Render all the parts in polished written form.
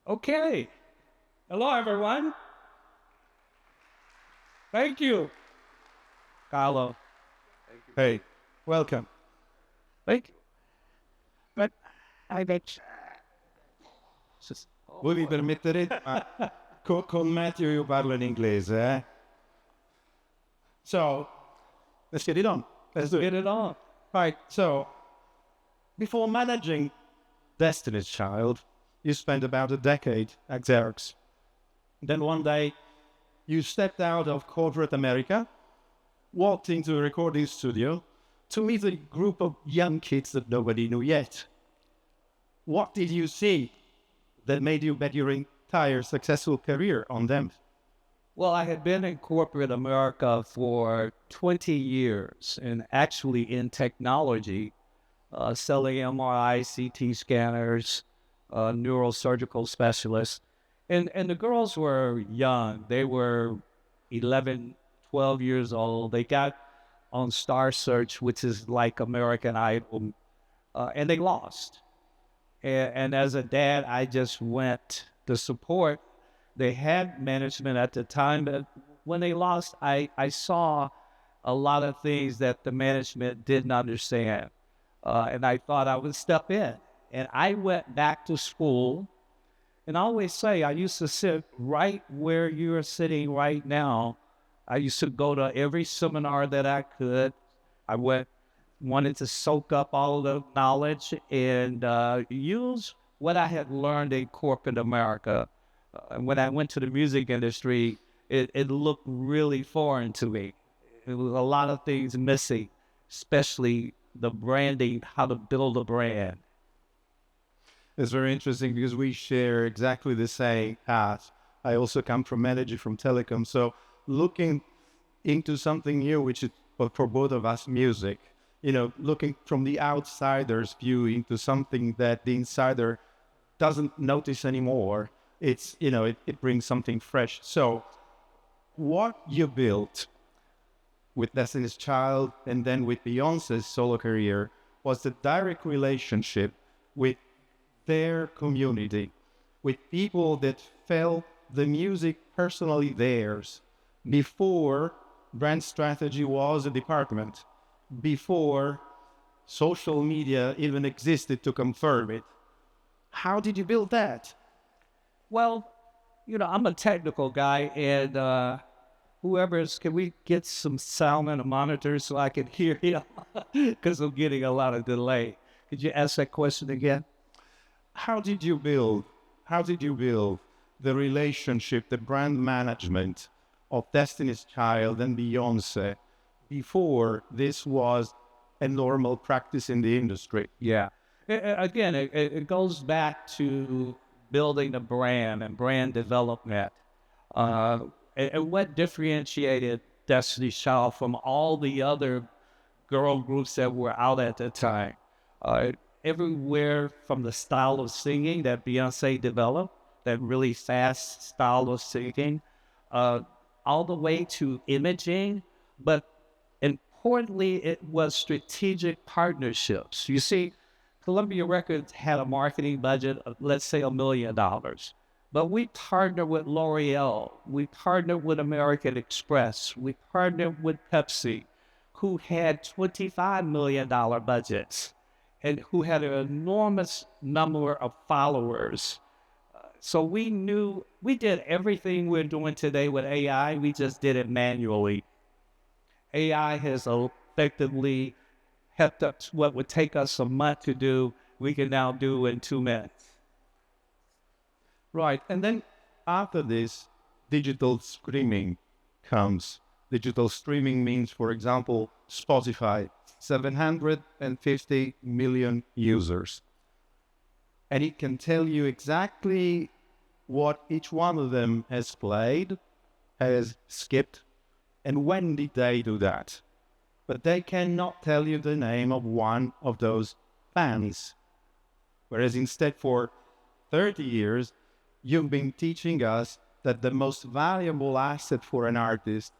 Okay. Hello, everyone. Thank you, Carlo. Hey, welcome. Thank you. But I bet. Voi mi permetterete, ma con Mathew io parlo in inglese, eh? So, let's get it on. Let's get it on. Right, so, before managing Destiny's Child, you spent about a decade at Xerox. Then one day, you stepped out of corporate America, walked into a recording studio to meet a group of young kids that nobody knew yet. What did you see that made you bet your entire successful career on them? Well, I had been in corporate America for 20 years and actually in technology, selling MRI, CT scanners, neurosurgical specialists. And the girls were young. They were 11, 12 years old. They got on Star Search, which is like American Idol, and they lost. And as a dad, I just went to support. They had management at the time, but when they lost, I saw a lot of things that the management didn't understand. And I thought I would step in. And I went back to school. And I always say, I used to sit right where you're sitting right now. I used to go to every seminar that I could. I wanted to soak up all the knowledge and use what I had learned in corporate America. When I went to the music industry, it looked really foreign to me. There was a lot of things missing, especially the branding, how to build a brand. It's very interesting because we share exactly the same path. I also come from managing from telecom. So looking into something new, which is for both of us, music, looking from the outsider's view into something that the insider doesn't notice anymore. It's, it brings something fresh. So what you built with Destiny's Child and then with Beyoncé's solo career was the direct relationship with their community, with people that felt the music personally theirs before brand strategy was a department, before social media even existed to confirm it. How did you build that? Well, I'm a technical guy, and can we get some sound and a monitor so I can hear you? Because I'm getting a lot of delay. Could you ask that question again? How did you build the relationship, the brand management of Destiny's Child and Beyoncé before this was a normal practice in the industry? Yeah. Again, it goes back to building a brand and brand development. And what differentiated Destiny's Child from all the other girl groups that were out at the time. Everywhere from the style of singing that Beyoncé developed, that really fast style of singing, all the way to imaging, but importantly, it was strategic partnerships. You see, Columbia Records had a marketing budget of, let's say, $1 million. But we partnered with L'Oreal. We partnered with American Express. We partnered with Pepsi, who had $25 million budgets and who had an enormous number of followers. So we knew we did everything we're doing today with AI. We just did it manually. AI has effectively helped us what would take us a month to do, we can now do in 2 minutes. Right. And then after this, digital streaming comes. Digital streaming means, for example, Spotify, 750 million users. And it can tell you exactly what each one of them has played, has skipped, and when did they do that. But they cannot tell you the name of one of those fans. Whereas instead for 30 years, you've been teaching us that the most valuable asset for an artist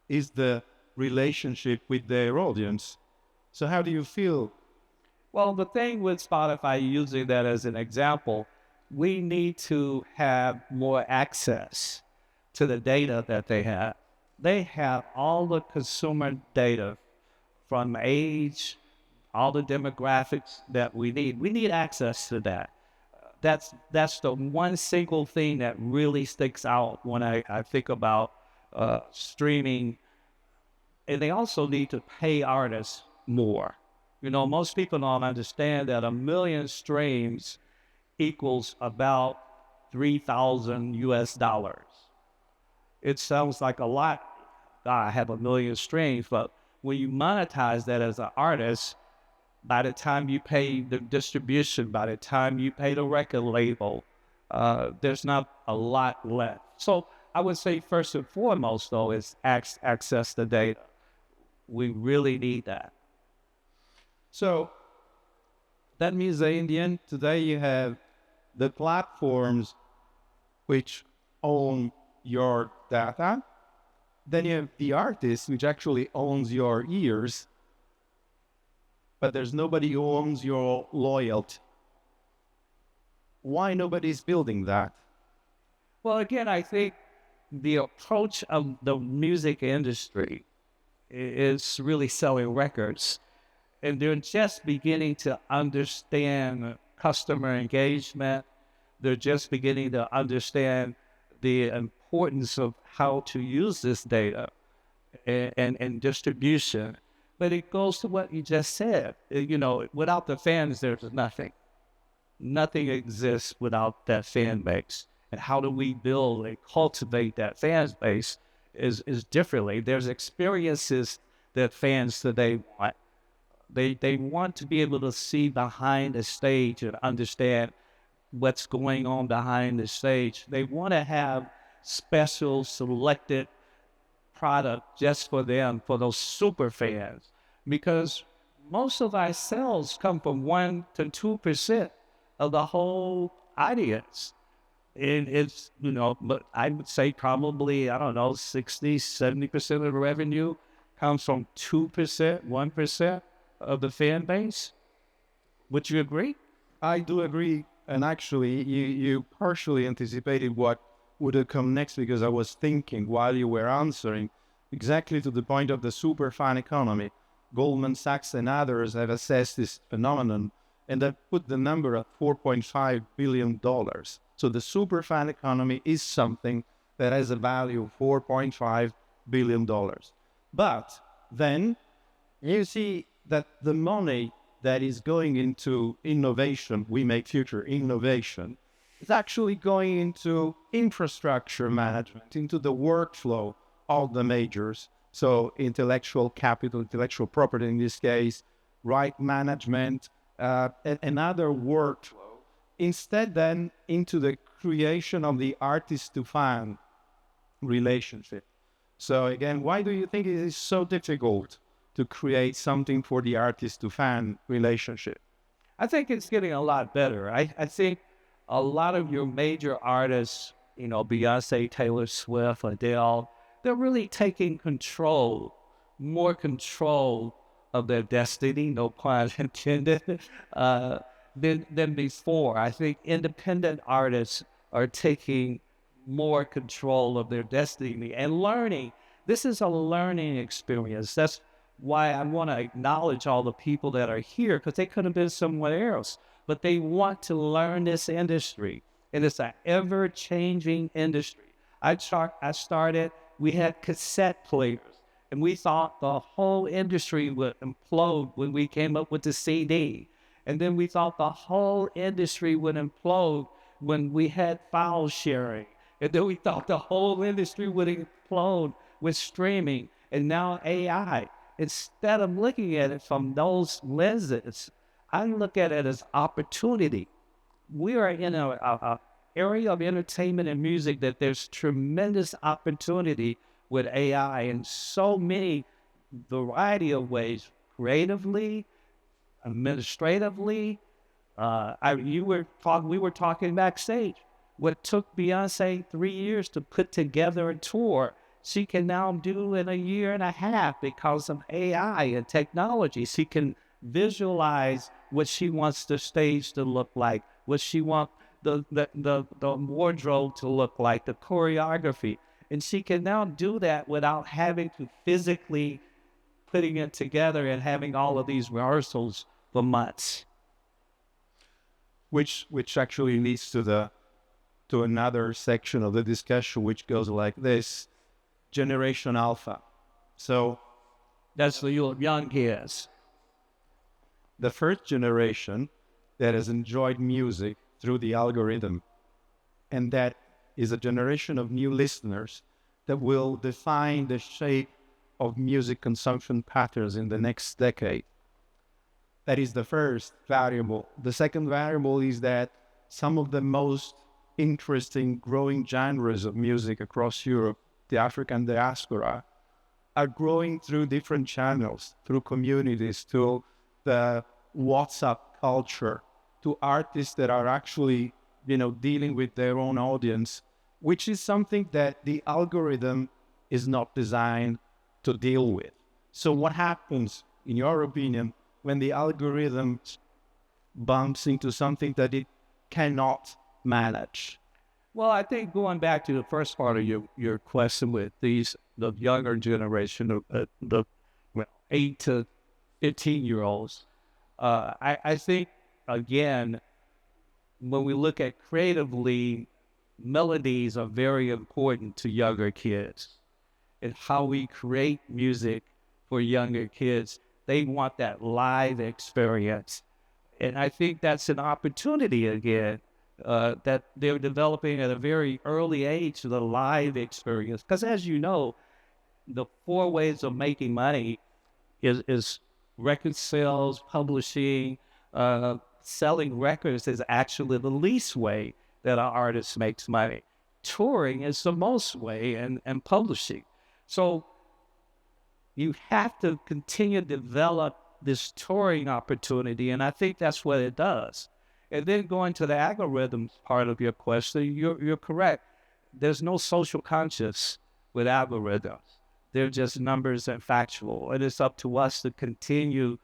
is the relationship with their audience. So how do you feel? Well, the thing with Spotify, using that as an example, we need to have more access to the data that they have. They have all the consumer data from age, all the demographics that we need. We need access to that. That's the one single thing that really sticks out when I think about streaming. And they also need to pay artists more. You know, most people don't understand that 1 million streams equals about 3,000 US dollars. It sounds like a lot. I have 1 million streams, but when you monetize that as an artist, by the time you pay the distribution, by the time you pay the record label, there's not a lot left. So I would say first and foremost, though, is access to data. We really need that. So that means that in the end, today you have the platforms which own your data. Then you have the artist, which actually owns your ears. But there's nobody who owns your loyalty. Why nobody's building that? Well, again, I think the approach of the music industry is really selling records. And they're just beginning to understand customer engagement. They're just beginning to understand the importance of how to use this data and distribution. But it goes to what you just said. You know, without the fans, there's nothing. Nothing exists without that fan base. And how do we build and cultivate that fan base is differently. There's experiences that fans today want. They want to be able to see behind the stage and understand what's going on behind the stage. They want to have special selected product just for them, for those super fans, because most of our sales come from 1% to 2% of the whole audience. And it's, you know, but I would say probably, I don't know, 60, 70% of the revenue comes from 2%, 1% of the fan base. Would you agree? I do agree. And actually, you partially anticipated what would have come next, because I was thinking while you were answering exactly to the point of the super fan economy. Goldman Sachs and others have assessed this phenomenon and have put the number at $4.5 billion. So the super fan economy is something that has a value of $4.5 billion. But then you see that the money that is going into innovation, we make future innovation, is actually going into infrastructure management, into the workflow of the majors. So intellectual capital, intellectual property in this case, right management, and other workflow. Instead then into the creation of the artist to fan relationship. So again, why do you think it is so difficult to create something for the artist to fan relationship? I think it's getting a lot better. I think a lot of your major artists, you know, Beyoncé, Taylor Swift, Adele, they're really taking control, more control of their destiny, no pun intended, than before. I think independent artists are taking more control of their destiny and learning. This is a learning experience. That's why I want to acknowledge all the people that are here, because they could have been somewhere else, but they want to learn this industry. And it's an ever-changing industry. I started, we had cassette players, and we thought the whole industry would implode when we came up with the CD. And then we thought the whole industry would implode when we had file sharing. And then we thought the whole industry would implode with streaming, and now AI. Instead of looking at it from those lenses, I look at it as opportunity. We are in a area of entertainment and music that there's tremendous opportunity with AI in so many variety of ways, creatively, administratively. We were talking backstage. What took Beyonce 3 years to put together a tour, she can now do in a year and a half because of AI and technology. She can visualize what she wants the stage to look like, what she wants the wardrobe to look like, the choreography. And she can now do that without having to physically putting it together and having all of these rehearsals for months. Which actually leads to another section of the discussion, which goes like this: Generation Alpha. So that's the young kids. The first generation that has enjoyed music through the algorithm, and that is a generation of new listeners that will define the shape of music consumption patterns in the next decade. That is the first variable. The second variable is that some of the most interesting growing genres of music across Europe, the African diaspora, are growing through different channels, through communities, through the WhatsApp culture, to artists that are actually, dealing with their own audience, which is something that the algorithm is not designed to deal with. So what happens, in your opinion, when the algorithm bumps into something that it cannot manage? Well, I think going back to the first part of your question with the younger generation, the 8 to 15-year-olds, I think, again, when we look at creatively, melodies are very important to younger kids. And how we create music for younger kids, they want that live experience. And I think that's an opportunity, again, that they're developing at a very early age, the live experience. Because as you know, the 4 ways of making money is record sales, publishing, selling records is actually the least way that an artist makes money. Touring is the most way, and publishing. So you have to continue to develop this touring opportunity, and I think that's what it does. And then going to the algorithms part of your question, you're correct. There's no social conscience with algorithms. They're just numbers and factual, and it's up to us to continue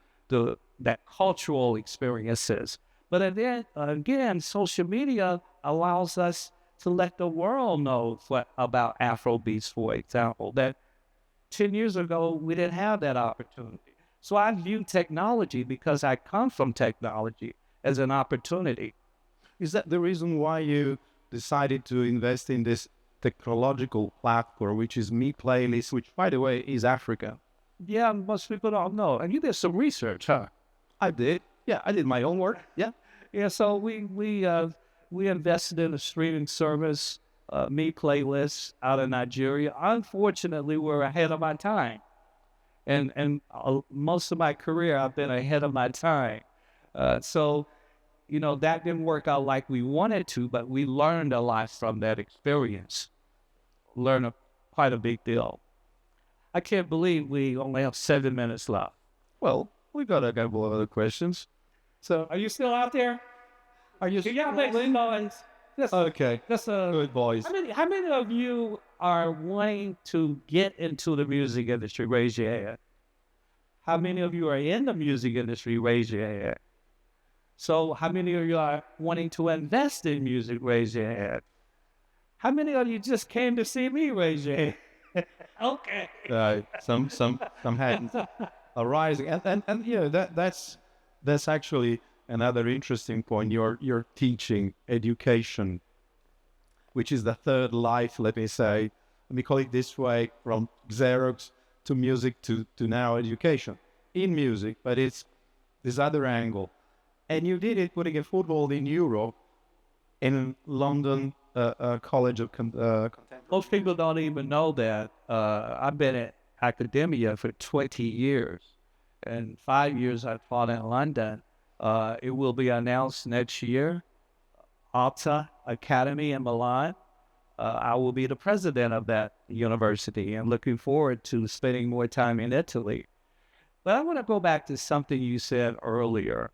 that cultural experiences. But then again, social media allows us to let the world know about Afrobeats, for example, that 10 years ago, we didn't have that opportunity. So I view technology, because I come from technology, as an opportunity. Is that the reason why you decided to invest in this technological platform, which is Me Playlist, which, by the way, is African? Yeah, most people don't know. And you did some research, huh? I did. Yeah, I did my own work. Yeah. Yeah, so we invested in a streaming service, Me Playlist, out of Nigeria. Unfortunately, we're ahead of our time. And most of my career, I've been ahead of my time. So that didn't work out like we wanted to, but we learned a lot from that experience. Learned quite a big deal. I can't believe we only have 7 minutes left. Well, we got a couple of other questions. So, are you still out there? Are you still noise? Okay. That's good, boys. How many of you are wanting to get into the music industry? Raise your hand. How many of you are in the music industry? Raise your hand. So how many of you are wanting to invest in music? Raise your hand. How many of you just came to see me? Raise your hand. Okay. Some hands are rising, and that's actually another interesting point. You're teaching education, which is the third life. Let me call it this way: from Xerox to music to now education in music, but it's this other angle. And you did it putting a foothold in Europe, in London College of Contemporary. Most people don't even know that. I've been at academia for 20 years, and 5 years I taught in London. It will be announced next year. Alta Academy in Milan. I will be the president of that university, and looking forward to spending more time in Italy. But I want to go back to something you said earlier.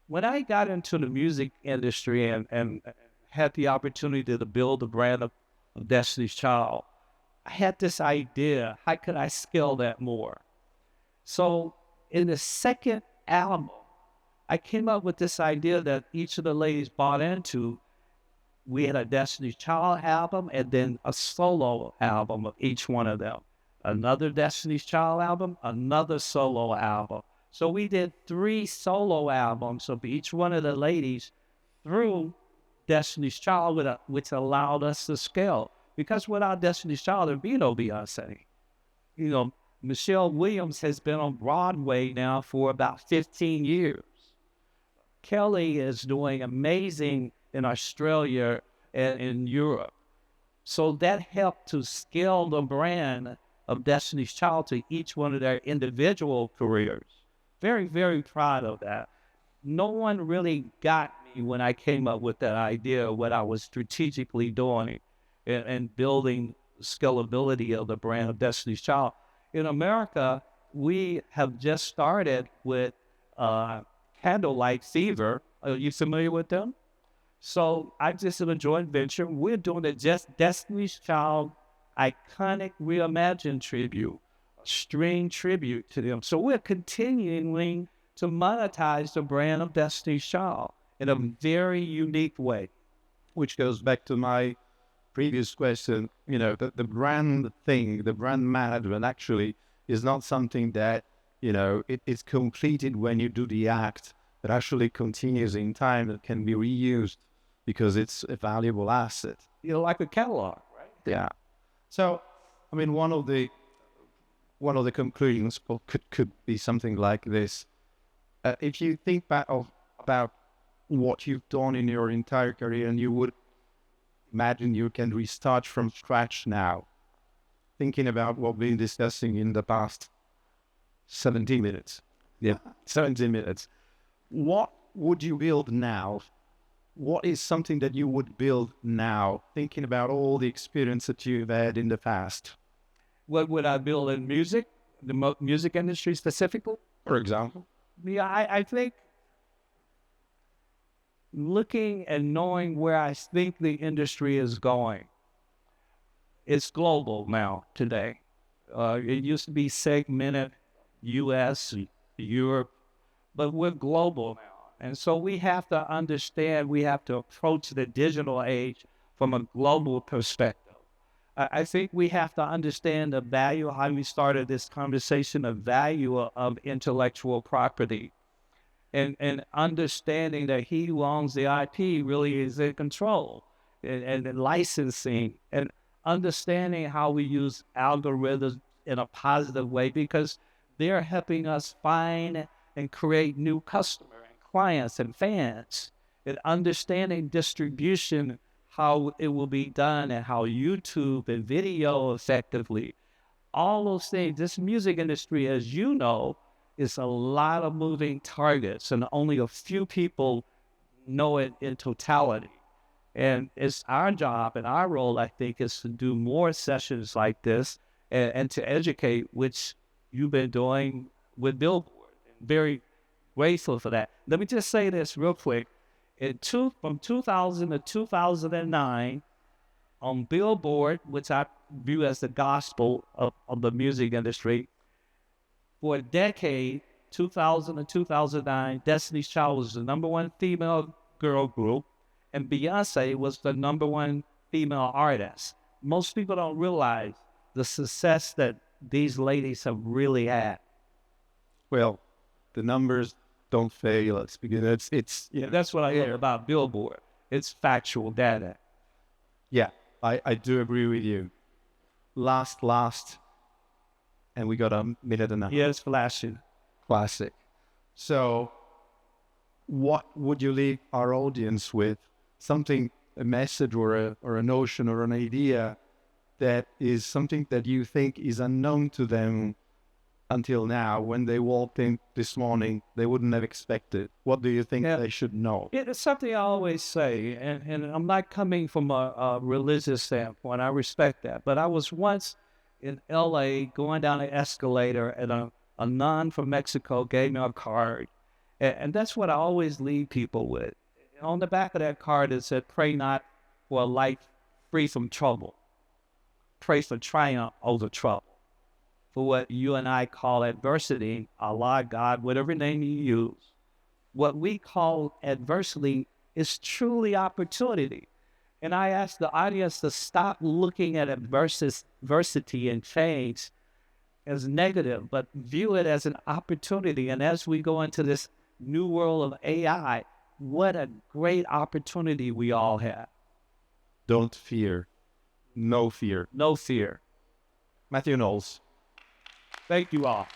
when I got into the music industry and had the opportunity to build the brand of Destiny's Child, I had this idea, how could I scale that more? So in the second album, I came up with this idea that each of the ladies bought into. We had a Destiny's Child album and then a solo album of each one of them. Another Destiny's Child album, another solo album. So we did 3 solo albums of each one of the ladies through Destiny's Child, which allowed us to scale. Because without Destiny's Child, there'd be no Beyoncé. You know, Michelle Williams has been on Broadway now for about 15 years. Kelly is doing amazing in Australia and in Europe. So that helped to scale the brand of Destiny's Child to each one of their individual careers. Very, very proud of that. No one really got me when I came up with that idea, what I was strategically doing and building scalability of the brand of Destiny's Child. In America, we have just started with Candlelight Fever. Are you familiar with them? So I just in a joint venture, we're doing a just Destiny's Child iconic reimagined tribute, a string tribute to them. So we're continuing to monetize the brand of Destiny's Child in a very unique way. Which goes back to my previous question, the brand thing, the brand management actually is not something that, it is completed when you do the act, but actually continues in time and can be reused because it's a valuable asset. Like a catalog, right? Yeah. So, I mean, one of the conclusions could be something like this. If you think back about what you've done in your entire career and you would imagine you can restart from scratch now, thinking about what we've been discussing in the past 17 minutes. Yeah, 17 minutes. What would you build now? What is something that you would build now, thinking about all the experience that you've had in the past? What would I build in music, the music industry specifically? For example? Yeah, I think looking and knowing where I think the industry is going, it's global now today. It used to be segmented, U.S., Europe, but we're global now. And so we have to understand, we have to approach the digital age from a global perspective. I think we have to understand the value, how we started this conversation, the value of intellectual property. And understanding that he who owns the IP really is in control, and licensing, and understanding how we use algorithms in a positive way, because they're helping us find and create new customers and clients and fans, and understanding distribution, how it will be done, and how YouTube and video effectively, all those things. This music industry, as you know, is a lot of moving targets, and only a few people know it in totality. And it's our job and our role, I think, is to do more sessions like this and to educate, which you've been doing with Billboard. Very grateful for that. Let me just say this real quick. From 2000 to 2009, on Billboard, which I view as the gospel of the music industry, for a decade, 2000 to 2009, Destiny's Child was the #1 female girl group, and Beyoncé was the #1 female artist. Most people don't realize the success that these ladies have really had. Well, the numbers don't fail us because that's what I hear about Billboard. It's factual data. Yeah, I do agree with you. Last, and we got a minute and a half. Yes, flashing. Classic. So, what would you leave our audience with? Something, a message or a notion or an idea that is something that you think is unknown to them until now. When they walked in this morning, they wouldn't have expected. What do you think they should know? It's something I always say, and I'm not coming from a religious standpoint. I respect that. But I was once in L.A. going down an escalator, and a nun from Mexico gave me a card. And that's what I always leave people with. On the back of that card, it said, pray not for a life free from trouble. Pray for triumph over trouble. For what you and I call adversity, Allah, God, whatever name you use, what we call adversity is truly opportunity. And I ask the audience to stop looking at adversity and change as negative, but view it as an opportunity. And as we go into this new world of AI, what a great opportunity we all have. Don't fear. No fear. No fear. Mathew Knowles. Thank you all.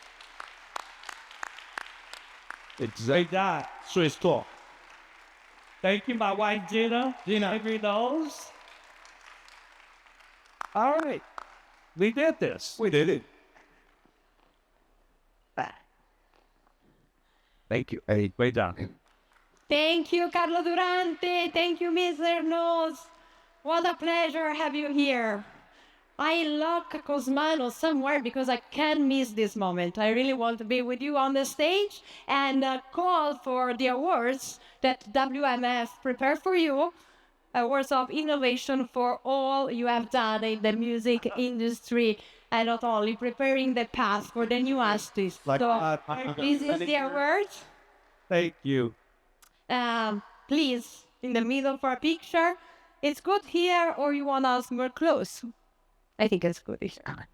Great job. Swiss talk. Thank you, my wife, Gina. Mathew Knowles. All right. We did this. We did it. Thank you. Hey, great job. Thank you, Carlo Durante. Thank you, Mr. Knowles. What a pleasure have you here. I lock Cosmano somewhere because I can't miss this moment. I really want to be with you on the stage and call for the awards that WMF prepared for you. Awards of innovation for all you have done in the music industry, and not only preparing the path for the new artists. So this is the award. Thank you. Please, in the middle for a picture. It's good here, or you want us more close? I think it's good here.